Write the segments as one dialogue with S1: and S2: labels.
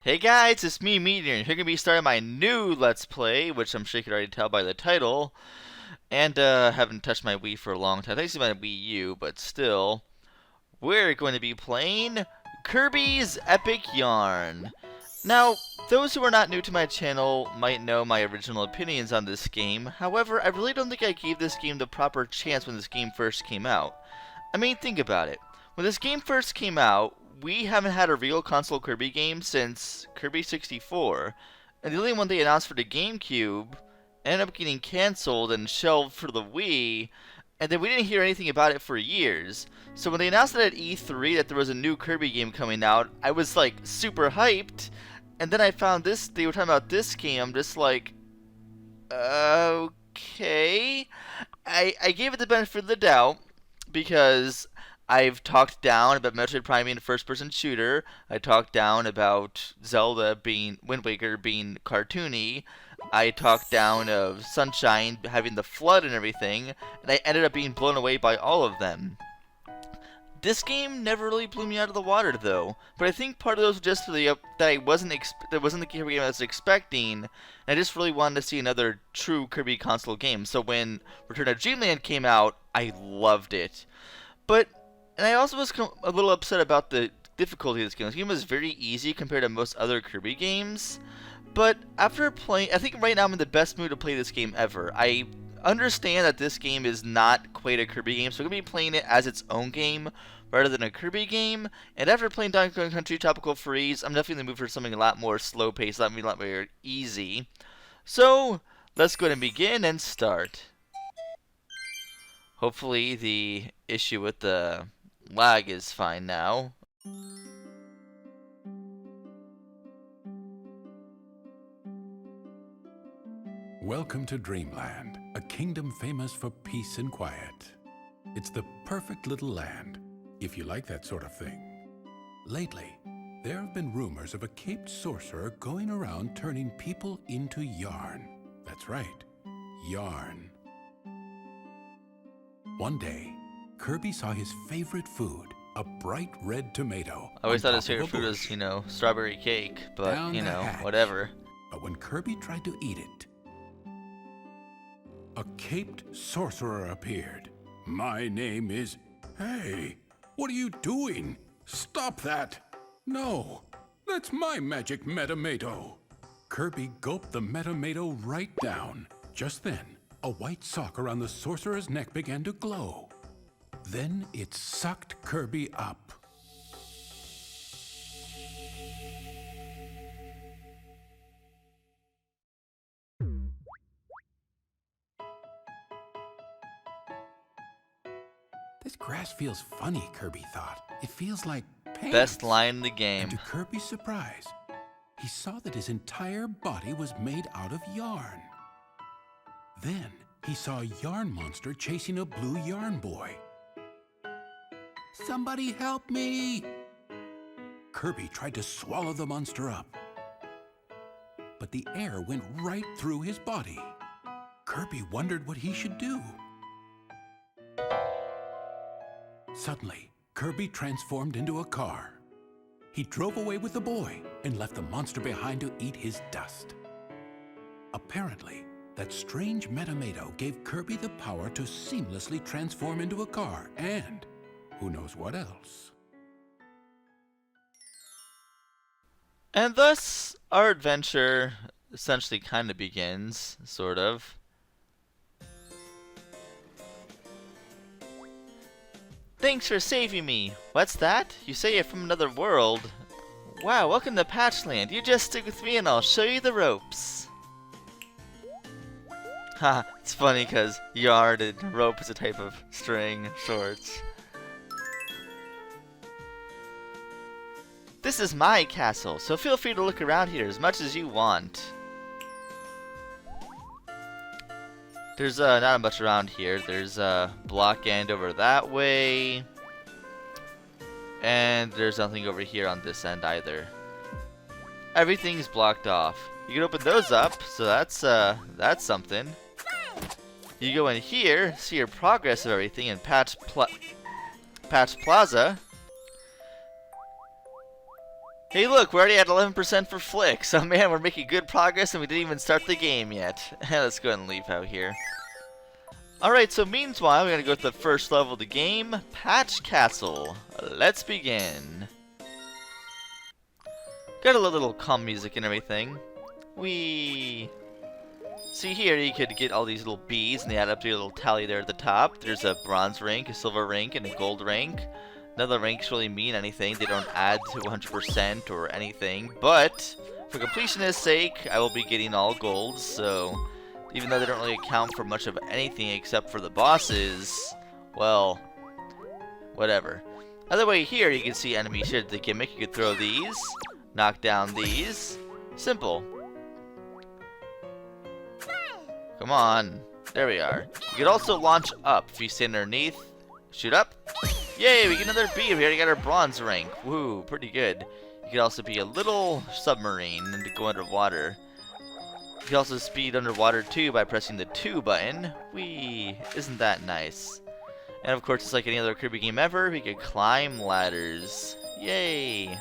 S1: Hey guys, it's me, Meteor, and you're gonna be starting my new Let's Play, which I'm sure you can already tell by the title. And haven't touched my Wii for a long time. I think it's my Wii U, but still, we're going to be playing Kirby's Epic Yarn. Now, those who are not new to my channel might know my original opinions on this game. However, I really don't think I gave this game the proper chance when this game first came out. I mean, think about it. When this game first came out, we haven't had a real console Kirby game since Kirby 64, and the only one they announced for the GameCube ended up getting cancelled and shelved for the Wii, and then we didn't hear anything about it for years. So when they announced it at E3 that there was a new Kirby game coming out, I was like super hyped, and then I found this, they were talking about this game, I'm just like, okay. I gave it the benefit of the doubt, because I've talked down about Metroid Prime being a first-person shooter. I talked down about Zelda being Wind Waker being cartoony. I talked down of Sunshine having the flood and everything, and I ended up being blown away by all of them. This game never really blew me out of the water, though. But I think part of those was just that I wasn't that wasn't the Kirby game I was expecting. And I just really wanted to see another true Kirby console game. So when Return of Dreamland came out, I loved it. And I also was a little upset about the difficulty of this game. This game was very easy compared to most other Kirby games. But after playing, I think right now I'm in the best mood to play this game ever. I understand that this game is not quite a Kirby game, so I'm going to be playing it as its own game rather than a Kirby game. And after playing Donkey Kong Country Tropical Freeze, I'm definitely going to move for something a lot more slow-paced, a lot more easy. So, let's go ahead and begin and start. Hopefully the issue with the lag is fine now.
S2: Welcome to Dreamland, a kingdom famous for peace and quiet. It's the perfect little land, if you like that sort of thing. Lately, there have been rumors of a caped sorcerer going around turning people into yarn. That's right, yarn. One day, Kirby saw his favorite food, a bright red tomato.
S1: I always thought his favorite food was, strawberry cake, but, whatever.
S2: But when Kirby tried to eat it, a caped sorcerer appeared. My name is... Hey, what are you doing? Stop that! No, that's my magic Metamato. Kirby gulped the Metamato right down. Just then, a white sock around the sorcerer's neck began to glow. Then it sucked Kirby up. This grass feels funny, Kirby thought. It feels like paint.
S1: Best line in the game.
S2: And to Kirby's surprise, he saw that his entire body was made out of yarn. Then he saw a yarn monster chasing a blue yarn boy. Somebody help me! Kirby tried to swallow the monster up, but the air went right through his body. Kirby wondered what he should do. Suddenly, Kirby transformed into a car. He drove away with the boy and left the monster behind to eat his dust. Apparently, that strange Metamato gave Kirby the power to seamlessly transform into a car and who knows what else.
S1: And thus, our adventure essentially kind of begins, sort of. Thanks for saving me. What's that? You say you're from another world. Wow, welcome to Patchland. You just stick with me and I'll show you the ropes. Ha, it's funny because yard and rope is a type of string, shorts. This is my castle, so feel free to look around here as much as you want. There's not much around here. There's a block end over that way. And there's nothing over here on this end either. Everything's blocked off. You can open those up, so that's something. You go in here, see your progress of everything in Patch Plaza. Hey look, we're already at 11% for Flicks. Oh man, we're making good progress and we didn't even start the game yet. Let's go ahead and leave out here. Alright, so meanwhile, we're gonna go to the first level of the game, Patch Castle. Let's begin. Got a little calm music and everything. See here, you could get all these little beads and they add up to your little tally there at the top. There's a bronze rank, a silver rank, and a gold rank. None of the ranks really mean anything. They don't add to 100% or anything. But, for completionist's sake, I will be getting all golds, so even though they don't really account for much of anything except for the bosses, well, whatever. Other way here, you can see enemies. Here's the gimmick. You could throw these, knock down these. Simple. Come on. There we are. You could also launch up if you stand underneath. Shoot up. Yay, we get another B. We already got our bronze rank. Woo, pretty good. You could also be a little submarine and go underwater. You can also speed underwater too by pressing the 2 button. Whee! Isn't that nice? And of course, it's like any other Kirby game ever, we can climb ladders. Yay!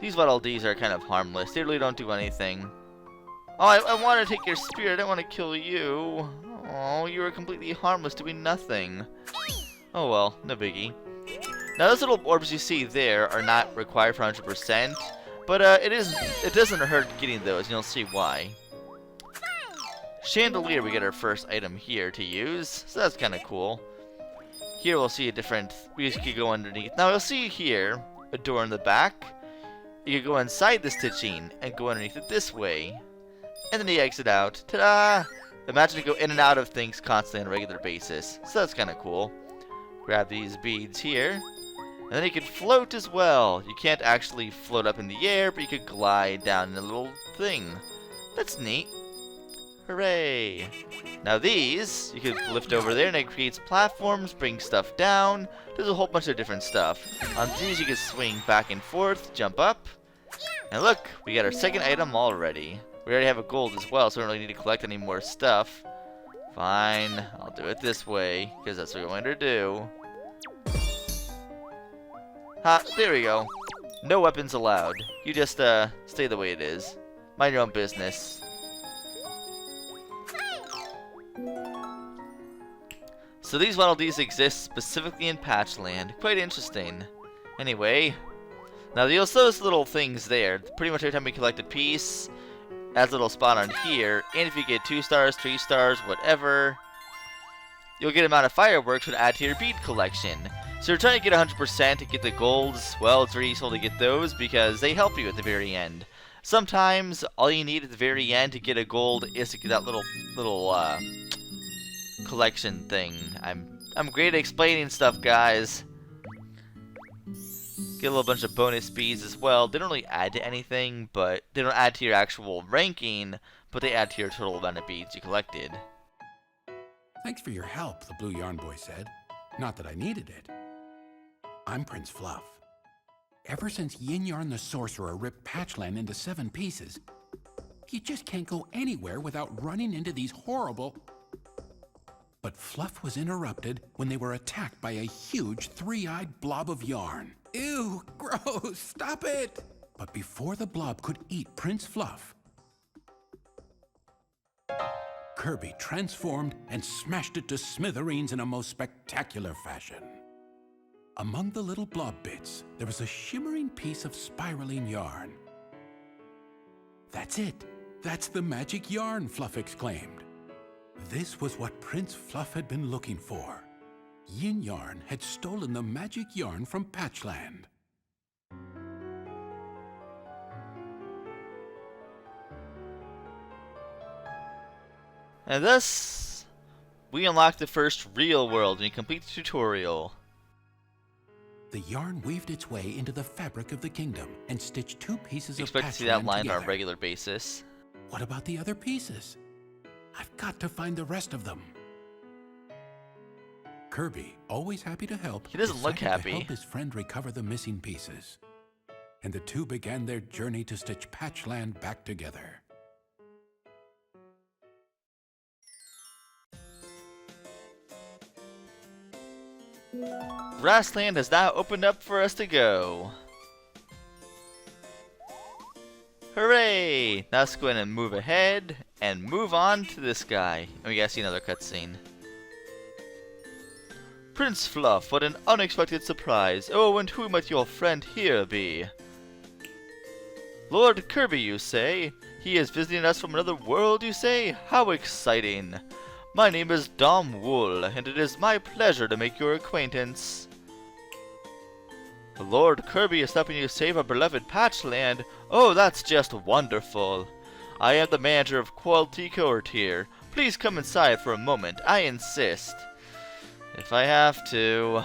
S1: These Waddle Dees are kind of harmless. They really don't do anything. Oh, I want to take your spear. I don't want to kill you. Oh, you were completely harmless, doing nothing. Oh well, no biggie. Now those little orbs you see there are not required for 100%. But it doesn't hurt getting those, and you'll see why. Chandelier, we get our first item here to use, so that's kind of cool. Here we'll see a different, we could go underneath. Now you'll see here, a door in the back. You could go inside the stitching and go underneath it this way. And then you exit out. Ta-da! Imagine you go in and out of things constantly on a regular basis, so that's kind of cool. Grab these beads here. And then you can float as well. You can't actually float up in the air, but you could glide down in a little thing. That's neat. Hooray! Now these, you could lift over there and it creates platforms, bring stuff down. There's a whole bunch of different stuff. On these you can swing back and forth, jump up. And look, we got our second item already. We already have a gold as well, so we don't really need to collect any more stuff. Fine, I'll do it this way, because that's what we're going to do. Ha, there we go. No weapons allowed. You just, stay the way it is. Mind your own business. So these Waddle Dees exist specifically in Patchland. Quite interesting. Anyway, now you'll see those little things there. Pretty much every time you collect a piece, adds a little spot on here. And if you get 2 stars, 3 stars, whatever, you'll get an amount of fireworks to add to your bead collection. So you're trying to get 100% to get the golds. Well, it's very useful to get those because they help you at the very end. Sometimes all you need at the very end to get a gold is to get that little collection thing. I'm great at explaining stuff, guys. Get a little bunch of bonus beads as well. They don't really add to anything, but they don't add to your actual ranking, but they add to your total amount of beads you collected.
S2: Thanks for your help, the Blue Yarn Boy said. Not that I needed it. I'm Prince Fluff. Ever since Yin-Yarn the Sorcerer ripped Patchland into 7 pieces, you just can't go anywhere without running into these horrible... But Fluff was interrupted when they were attacked by a huge 3-eyed blob of yarn. Ew, gross, stop it! But before the blob could eat Prince Fluff, Kirby transformed and smashed it to smithereens in a most spectacular fashion. Among the little blob bits, there was a shimmering piece of spiraling yarn. That's it. That's the magic yarn, Fluff exclaimed. This was what Prince Fluff had been looking for. Yin-Yarn had stolen the magic yarn from Patchland.
S1: And thus, we unlock the first real world when you complete the tutorial.
S2: The yarn weaved its way into the fabric of the kingdom and stitched 2 pieces of Patchland
S1: Expect to see that line
S2: together.
S1: on a regular basis.
S2: What about the other pieces? I've got to find the rest of them. Kirby, always happy to help,
S1: He doesn't look
S2: decided to
S1: happy.
S2: help his friend recover the missing pieces. And the two began their journey to stitch Patchland back together.
S1: Grassland has now opened up for us to go. Hooray! Now let's go ahead and move ahead and move on to this guy. And we gotta see another cutscene. Prince Fluff, what an unexpected surprise. Oh, and who might your friend here be? Lord Kirby, you say? He is visiting us from another world, you say? How exciting! My name is Dom Wool, and it is my pleasure to make your acquaintance. Lord Kirby is helping you save our beloved Patchland. Oh, that's just wonderful. I am the manager of Quality Court here. Please come inside for a moment, I insist. If I have to...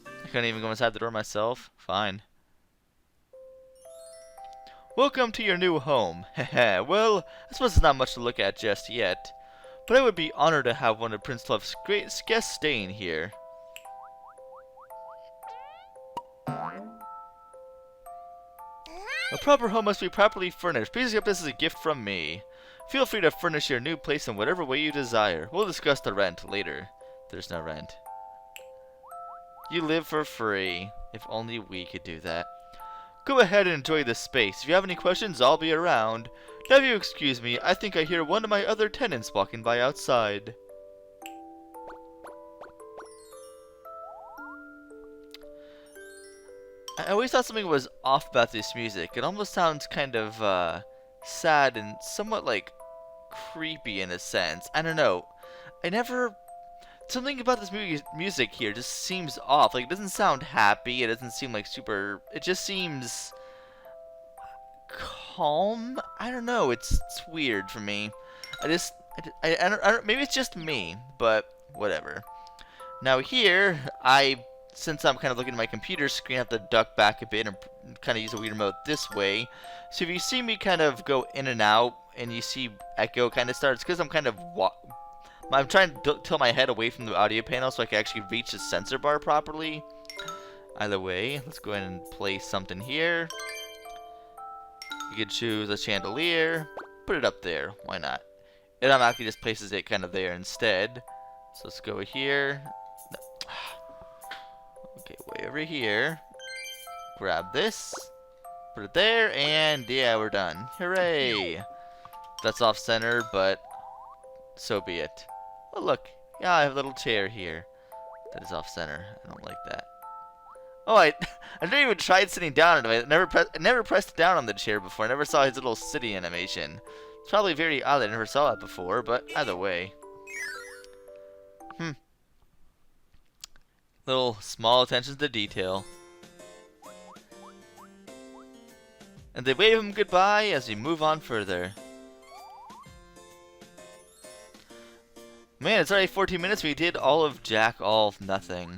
S1: I couldn't even go inside the door myself. Fine. Welcome to your new home. Heh well, I suppose it's not much to look at just yet. But I would be honored to have one of Prince Fluff's great guests staying here. A proper home must be properly furnished. Please accept this as a gift from me. Feel free to furnish your new place in whatever way you desire. We'll discuss the rent later. There's no rent. You live for free. If only we could do that. Go ahead and enjoy this space. If you have any questions, I'll be around. Now if you excuse me, I think I hear one of my other tenants walking by outside. I always thought something was off about this music. It almost sounds kind of sad and somewhat like creepy in a sense. I don't know. Something about this music here just seems off. Like, it doesn't sound happy. It doesn't seem like super... It just seems calm. I don't know. It's weird for me. I don't, maybe it's just me, but whatever. Now here, since I'm kind of looking at my computer screen, I have to duck back a bit and kind of use a Wii remote this way. So if you see me kind of go in and out, and you see echo kind of starts, because I'm kind of... I'm trying to tilt my head away from the audio panel so I can actually reach the sensor bar properly. Either way, let's go ahead and place something here. You can choose a chandelier. Put it up there. Why not? It automatically just places it kind of there instead. So let's go here. No. Okay, way over here. Grab this. Put it there, and yeah, we're done. Hooray! That's off center, but so be it. Oh look, yeah, I have a little chair here. That is off center. I don't like that. Oh, I never even tried sitting down on it. I never pressed down on the chair before. I never saw his little sitting animation. It's probably very odd. I never saw that before, but either way. Little small attentions to detail. And they wave him goodbye as we move on further. Man, it's already 14 minutes. We did all of Jack All Nothing.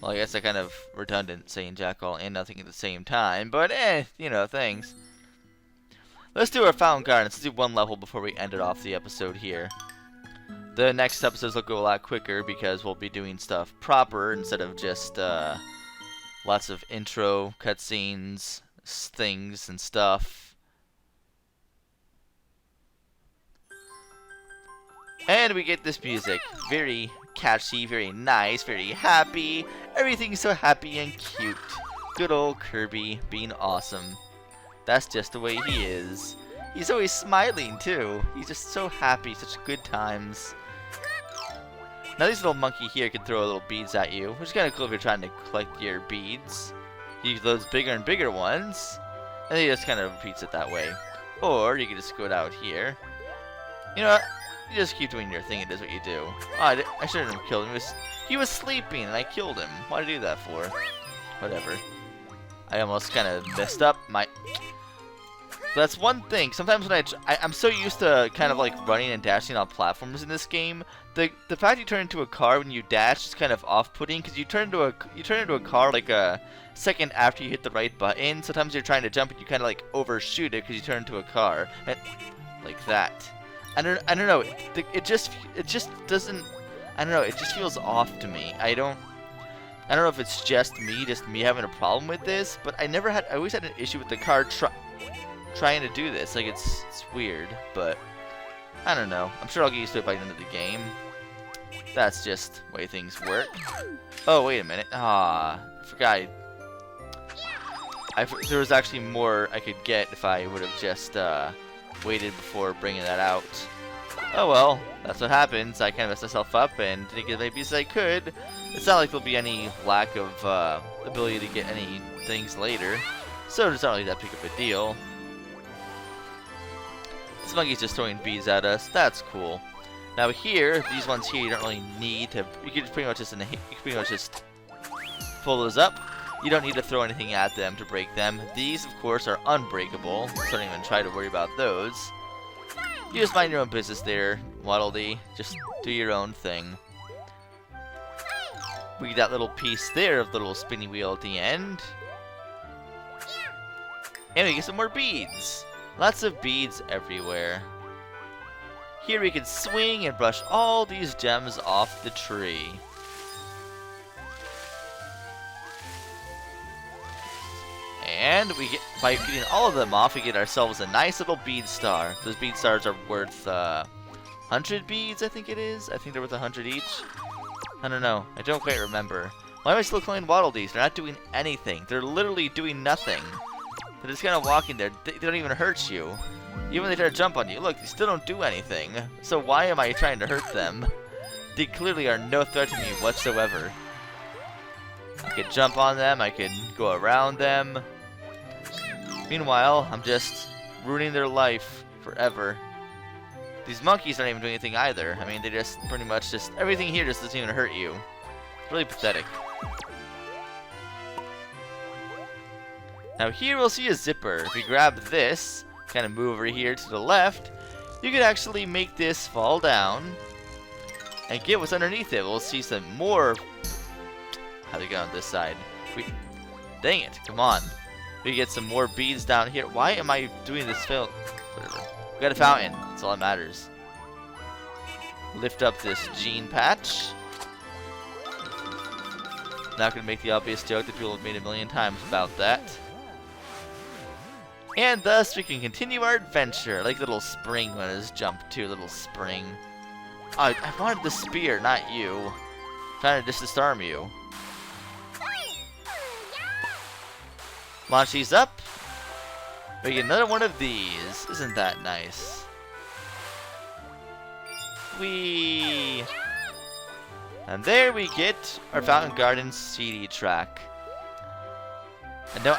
S1: Well, I guess I kind of redundant saying Jack All and Nothing at the same time, but you know, things. Let's do our Fountain Garden. Let's do one level before we end it off the episode here. The next episodes will go a lot quicker because we'll be doing stuff proper instead of just lots of intro, cutscenes, things, and stuff. And we get this music. Very catchy, very nice, very happy. Everything's so happy and cute. Good old Kirby being awesome. That's just the way he is. He's always smiling too. He's just so happy, such good times. Now this little monkey here can throw little beads at you, which is kind of cool if you're trying to collect your beads. You use those bigger and bigger ones, and he just kind of repeats it that way. Or you can just go out here. You know what? You just keep doing your thing, it is what you do. Oh, I shouldn't have killed him. He was sleeping and I killed him. Why did I do that for? Whatever. I almost kind of messed up my... That's one thing. Sometimes when I'm so used to kind of like running and dashing on platforms in this game, the fact you turn into a car when you dash is kind of off-putting because you turn into a car like a second after you hit the right button. Sometimes you're trying to jump and you kind of like overshoot it because you turn into a car, and like that. I don't know. It just doesn't. I don't know. It just feels off to me. I don't know if it's just me having a problem with this, but I always had an issue with the car trying to do this. Like it's weird, but I don't know. I'm sure I'll get used to it by the end of the game. That's just the way things work. Oh, wait a minute. I forgot. there was actually more I could get if I would have just waited before bringing that out. Oh well, that's what happens. I kind of messed myself up and didn't get as many pieces as I could. It's not like there'll be any lack of ability to get any things later, so it's not really that big of a deal. This monkey's just throwing bees at us. That's cool. Now here, these ones here, you don't really need to. You can pretty much just pull those up. You don't need to throw anything at them to break them. These, of course, are unbreakable, so don't even try to worry about those. You just mind your own business there, Waddle Dee. Just do your own thing. We get that little piece there of the little spinny wheel at the end. And we get some more beads. Lots of beads everywhere. Here we can swing and brush all these gems off the tree. And we get, by getting all of them off, we get ourselves a nice little bead star. Those bead stars are worth 100 beads, I think it is. I think they're worth 100 each. I don't know. I don't quite remember. Why am I still calling Waddle Dees? They're not doing anything. They're literally doing nothing. They're just kind of walking there. They don't even hurt you. Even when they try to jump on you, look, they still don't do anything. So why am I trying to hurt them? They clearly are no threat to me whatsoever. I could jump on them. I could go around them. Meanwhile, I'm just ruining their life forever. These monkeys aren't even doing anything either. I mean, they just pretty much just... Everything here just doesn't even hurt you. It's really pathetic. Now here we'll see a zipper. If we grab this, kind of move over here to the left, you can actually make this fall down and get what's underneath it. We'll see some more... How'd it go on this side? Dang it, come on. We get some more beads down here. Why am I doing this fill? Whatever. We got a fountain. That's all that matters. Lift up this gene patch. Not gonna make the obvious joke that people have made a million times about that. And thus we can continue our adventure. I like the little spring when it's jumped to, little spring. Oh, I wanted the spear, not you. I'm trying to just disarm you. Launch these up. We get another one of these. Isn't that nice? Whee! And there we get our Fountain Garden CD track. And no,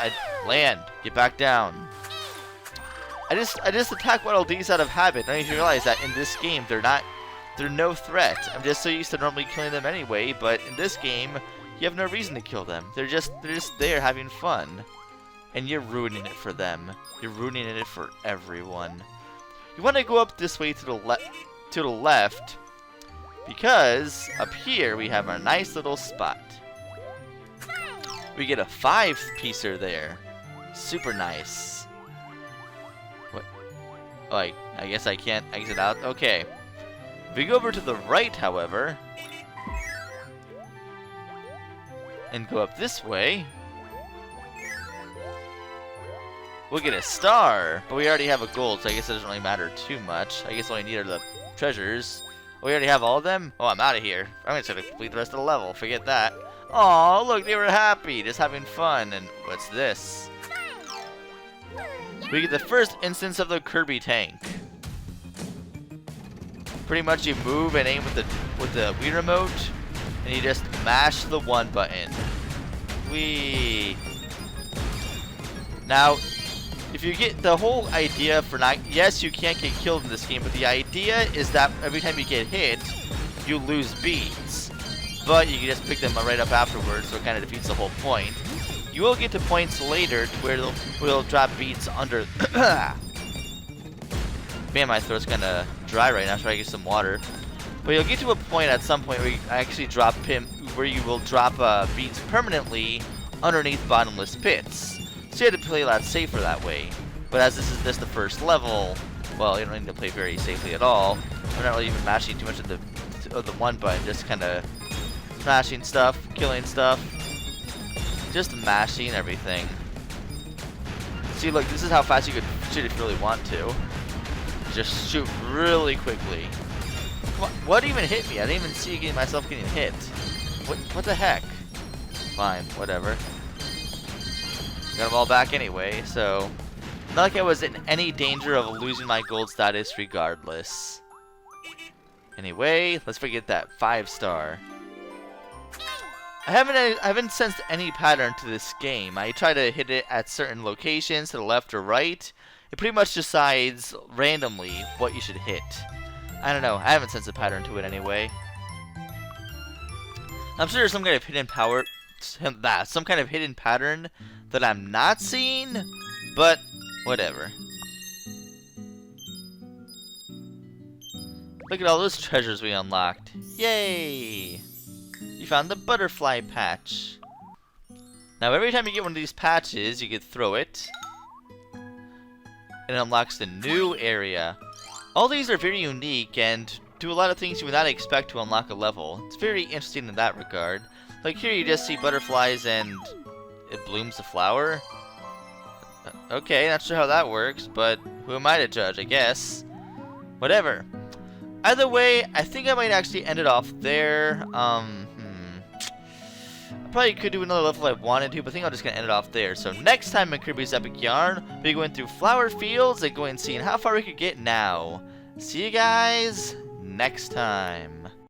S1: land. Get back down. I just attack Waddle Dees out of habit. I don't even realize that in this game they're no threat. I'm just so used to normally killing them anyway, but in this game you have no reason to kill them. They're just there having fun. And you're ruining it for them. You're ruining it for everyone. You want to go up this way to the left, because up here we have our nice little spot. We get a 5-piecer there. Super nice. What? Oh, I guess I can't exit out. Okay. If we go over to the right, however, and go up this way, we'll get a star, but we already have a gold, so I guess it doesn't really matter too much. I guess all I need are the treasures. We already have all of them? Oh, I'm out of here. I'm just gonna complete the rest of the level. Forget that. Aw, look, they were happy, just having fun. And what's this? We get the first instance of the Kirby Tank. Pretty much you move and aim with the Wii remote, and you just mash the 1 button. Whee! Now, if you get the whole idea for not... Yes, you can't get killed in this game, but the idea is that every time you get hit, you lose beads. But you can just pick them right up afterwards, so it kind of defeats the whole point. You will get to points later to where they'll drop beads under... Man, my throat's kind of dry right now, so I get some water. But you'll get to a point at some point where you actually drop where you will drop beads permanently underneath bottomless pits. So you have to play a lot safer that way. But as this is just the first level, well, you don't need to play very safely at all. I'm not really even mashing too much of the 1 button, just kind of smashing stuff, killing stuff, just mashing everything. See, look, this is how fast you could shoot if you really want to. Just shoot really quickly. What even hit me? I didn't even see myself getting hit. What the heck? Fine, whatever. got them all back anyway, so not like I was in any danger of losing my gold status regardless. Anyway, let's forget that 5-star. I haven't sensed any pattern to this game. I try to hit it at certain locations to the left or right. It pretty much decides randomly what you should hit. I don't know. I haven't sensed a pattern to it anyway. I'm sure there's some kind of hidden power, some kind of hidden pattern that I'm not seeing, but whatever. Look at all those treasures we unlocked. Yay! You found the butterfly patch. Now every time you get one of these patches, you can throw it. And it unlocks the new area. All these are very unique and do a lot of things you would not expect to unlock a level. It's very interesting in that regard. Like here you just see butterflies and it blooms a flower. Okay, not sure how that works, but who am I to judge, I guess. Whatever. Either way, I think I might actually end it off there. I probably could do another level if I wanted to, but I think I'm just going to end it off there. So next time in Kirby's Epic Yarn, we'll be going through flower fields and going and seeing how far we could get now. See you guys next time.